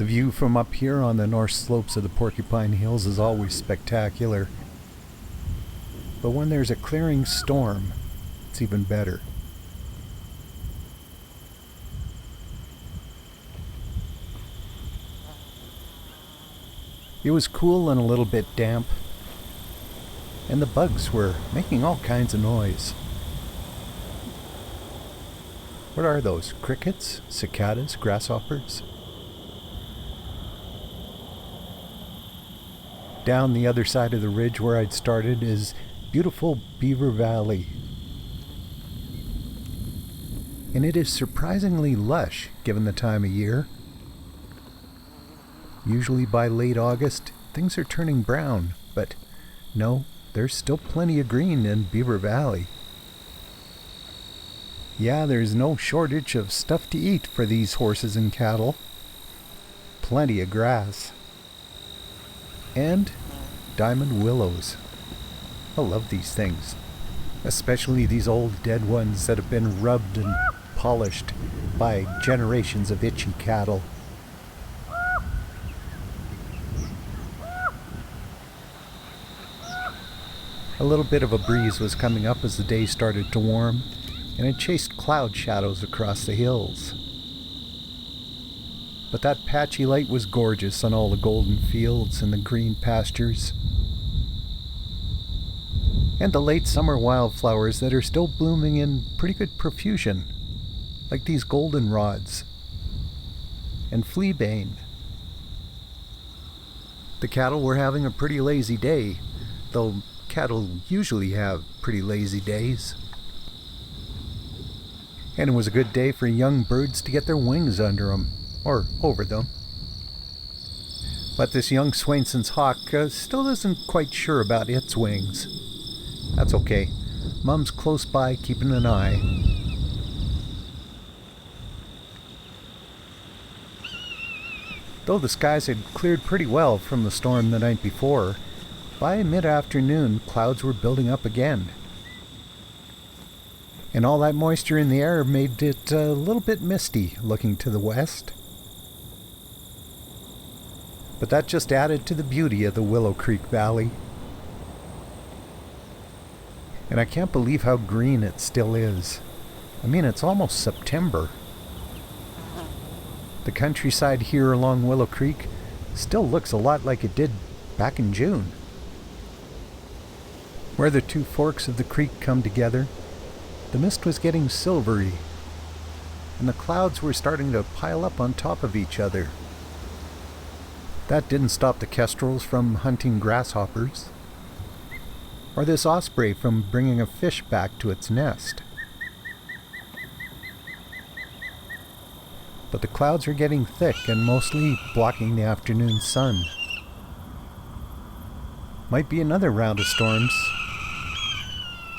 The view from up here on the north slopes of the Porcupine Hills is always spectacular. But when there's a clearing storm, it's even better. It was cool and a little bit damp, and the bugs were making all kinds of noise. What are those? Crickets? Cicadas? Grasshoppers? Down the other side of the ridge where I'd started is beautiful Beaver Valley. And it is surprisingly lush given the time of year. Usually by late August, things are turning brown, but no, there's still plenty of green in Beaver Valley. Yeah, there's no shortage of stuff to eat for these horses and cattle. Plenty of grass. And diamond willows. I love these things, especially these old dead ones that have been rubbed and polished by generations of itchy cattle. A little bit of a breeze was coming up as the day started to warm, and it chased cloud shadows across the hills. But that patchy light was gorgeous on all the golden fields and the green pastures. And the late summer wildflowers that are still blooming in pretty good profusion, like these goldenrods and fleabane. The cattle were having a pretty lazy day, though cattle usually have pretty lazy days. And it was a good day for young birds to get their wings under them, or over them. But this young Swainson's hawk still isn't quite sure about its wings. That's okay. Mom's close by keeping an eye. Though the skies had cleared pretty well from the storm the night before, by mid-afternoon, clouds were building up again. And all that moisture in the air made it a little bit misty looking to the west. But that just added to the beauty of the Willow Creek Valley. And I can't believe how green it still is. I mean, it's almost September. The countryside here along Willow Creek still looks a lot like it did back in June. Where the two forks of the creek come together, the mist was getting silvery, and the clouds were starting to pile up on top of each other. That didn't stop the kestrels from hunting grasshoppers, or this osprey from bringing a fish back to its nest. But the clouds are getting thick and mostly blocking the afternoon sun. Might be another round of storms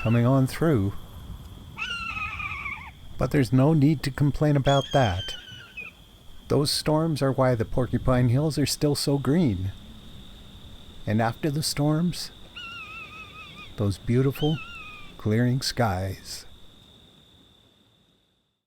coming on through. But there's no need to complain about that. Those storms are why the Porcupine Hills are still so green. And after the storms, those beautiful, clearing skies.